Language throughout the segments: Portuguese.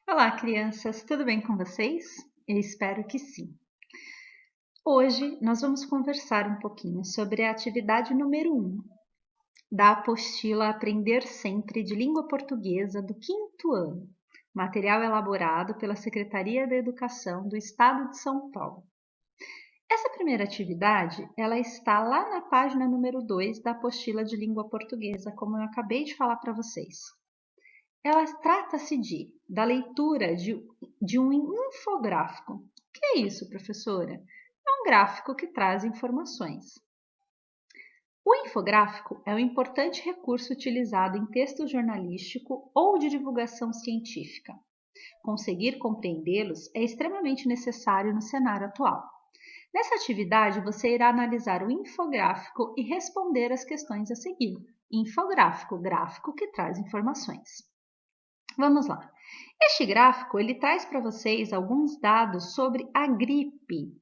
Olá, crianças, tudo bem com vocês? Eu espero que sim. Hoje nós vamos conversar um pouquinho sobre a atividade número 1 da apostila Aprender Sempre de Língua Portuguesa do 5º ano, material elaborado pela Secretaria da Educação do Estado de São Paulo. Essa primeira atividade, ela está lá na página número 2 da apostila de língua portuguesa, como eu acabei de falar para vocês. Ela trata-se da leitura de um infográfico. O que é isso, professora? É um gráfico que traz informações. O infográfico é um importante recurso utilizado em texto jornalístico ou de divulgação científica. Conseguir compreendê-los é extremamente necessário no cenário atual. Nessa atividade, você irá analisar o infográfico e responder as questões a seguir. Infográfico, gráfico que traz informações. Vamos lá. Este gráfico ele traz para vocês alguns dados sobre a gripe.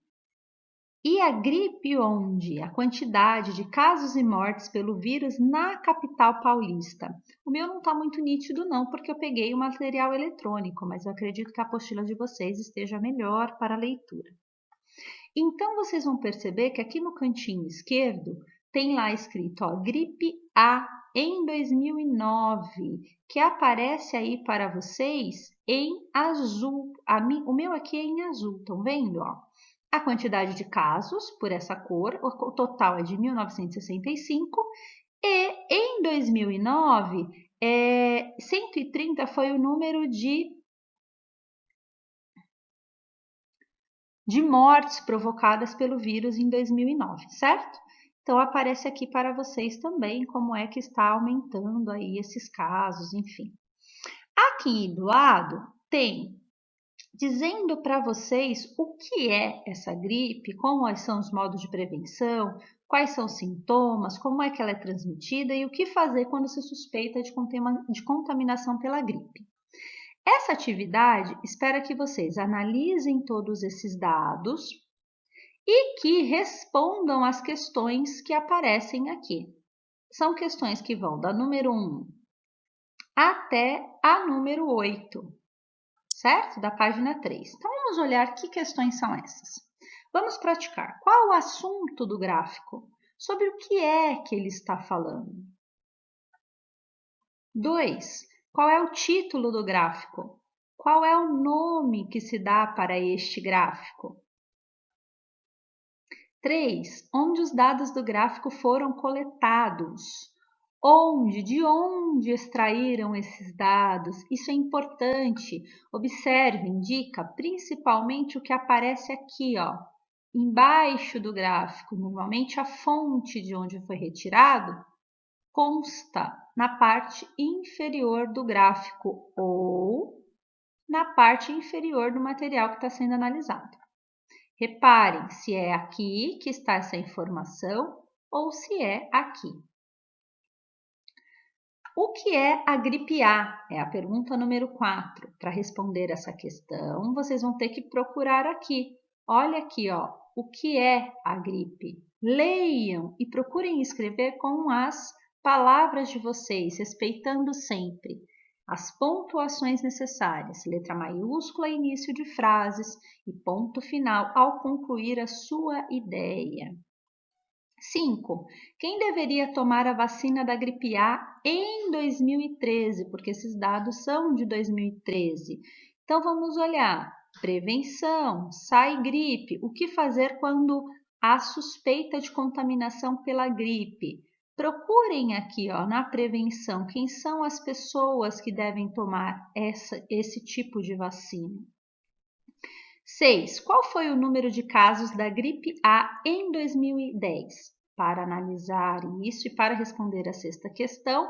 E a gripe onde? A quantidade de casos e mortes pelo vírus na capital paulista. O meu não está muito nítido não, porque eu peguei o material eletrônico, mas eu acredito que a apostila de vocês esteja melhor para a leitura. Então, vocês vão perceber que aqui no cantinho esquerdo tem lá escrito, ó, gripe A em 2009, que aparece aí para vocês em azul. O meu aqui é em azul, estão vendo? Ó? A quantidade de casos por essa cor, o total é de 1965, e em 2009, 130 foi o número de mortes provocadas pelo vírus em 2009, certo? Então, aparece aqui para vocês também como é que está aumentando aí esses casos, enfim. Aqui do lado tem dizendo para vocês o que é essa gripe, como são os modos de prevenção, quais são os sintomas, como é que ela é transmitida e o que fazer quando se suspeita de contaminação pela gripe. Essa atividade espera que vocês analisem todos esses dados e que respondam às questões que aparecem aqui. São questões que vão da número 1 até a número 8, certo? Da página 3. Então, vamos olhar que questões são essas. Vamos praticar. Qual o assunto do gráfico? Sobre o que é que ele está falando? 2. Qual é o título do gráfico? Qual é o nome que se dá para este gráfico? 3. Onde os dados do gráfico foram coletados? De onde extraíram esses dados? Isso é importante. Observe, indica principalmente o que aparece aqui, ó, embaixo do gráfico. Normalmente a fonte de onde foi retirado consta na parte inferior do gráfico ou na parte inferior do material que está sendo analisado. Reparem se é aqui que está essa informação ou se é aqui. O que é a gripe A? É a pergunta número 4. Para responder essa questão, vocês vão ter que procurar aqui. Olha aqui, ó, o que é a gripe? Leiam e procurem escrever com as palavras de vocês, respeitando sempre as pontuações necessárias, letra maiúscula, início de frases e ponto final ao concluir a sua ideia. 5. Quem deveria tomar a vacina da gripe A em 2013? Porque esses dados são de 2013. Então, vamos olhar. Prevenção, sai gripe. O que fazer quando há suspeita de contaminação pela gripe? Procurem aqui, ó, na prevenção, quem são as pessoas que devem tomar esse tipo de vacina. 6. Qual foi o número de casos da gripe A em 2010? Para analisar isso e para responder a sexta questão,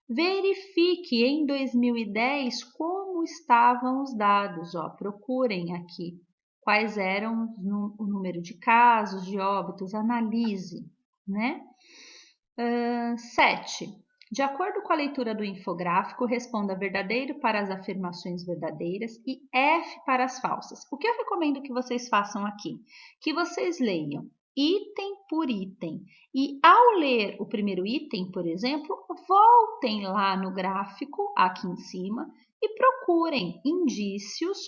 verifique em 2010 como estavam os dados. Ó, procurem aqui quais eram o número de casos, de óbitos, analise, né? 7. De acordo com a leitura do infográfico, responda verdadeiro para as afirmações verdadeiras e F para as falsas. O que eu recomendo que vocês façam aqui? Que vocês leiam item por item. E ao ler o primeiro item, por exemplo, voltem lá no gráfico, aqui em cima, e procurem indícios,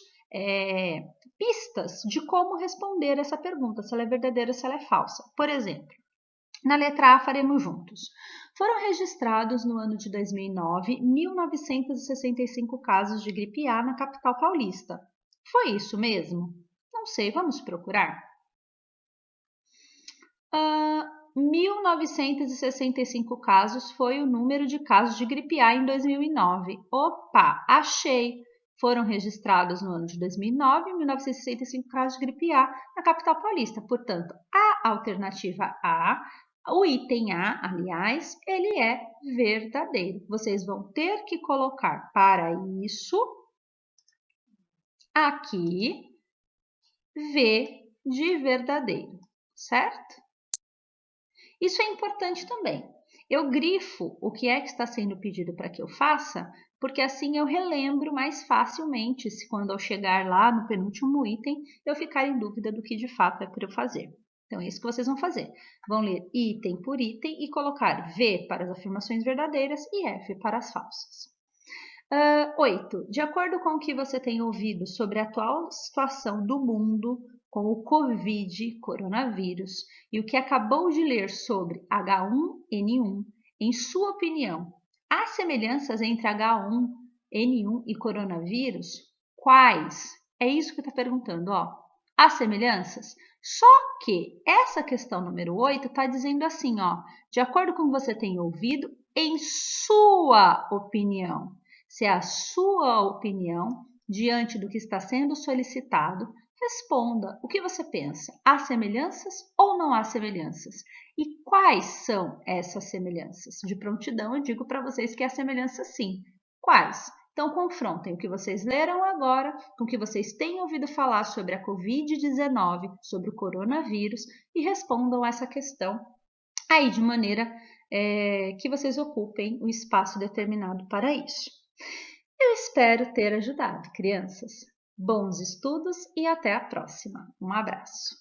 pistas de como responder essa pergunta, se ela é verdadeira ou se ela é falsa. Por exemplo, na letra A faremos juntos. Foram registrados no ano de 2009 1.965 casos de gripe A na capital paulista. Foi isso mesmo? Não sei, vamos procurar? 1.965 casos foi o número de casos de gripe A em 2009. Opa, achei! Foram registrados no ano de 2009 1.965 casos de gripe A na capital paulista. Portanto, a alternativa A, o item A, aliás, ele é verdadeiro. Vocês vão ter que colocar para isso aqui V de verdadeiro, certo? Isso é importante também. Eu grifo o que é que está sendo pedido para que eu faça, porque assim eu relembro mais facilmente se quando eu chegar lá no penúltimo item, eu ficar em dúvida do que de fato é para eu fazer. Então, é isso que vocês vão fazer. Vão ler item por item e colocar V para as afirmações verdadeiras e F para as falsas. 8. De acordo com o que você tem ouvido sobre a atual situação do mundo com o Covid, coronavírus, e o que acabou de ler sobre H1N1, em sua opinião, há semelhanças entre H1N1 e coronavírus? Quais? É isso que está perguntando, ó. Há semelhanças? Só que essa questão número 8 está dizendo assim, ó, de acordo com o que você tem ouvido, em sua opinião. Se é a sua opinião, diante do que está sendo solicitado, responda o que você pensa. Há semelhanças ou não há semelhanças? E quais são essas semelhanças? De prontidão, eu digo para vocês que há semelhança sim. Quais? Então, confrontem o que vocês leram agora com o que vocês têm ouvido falar sobre a Covid-19, sobre o coronavírus e respondam essa questão aí de maneira que vocês ocupem o espaço determinado para isso. Eu espero ter ajudado, crianças. Bons estudos e até a próxima. Um abraço.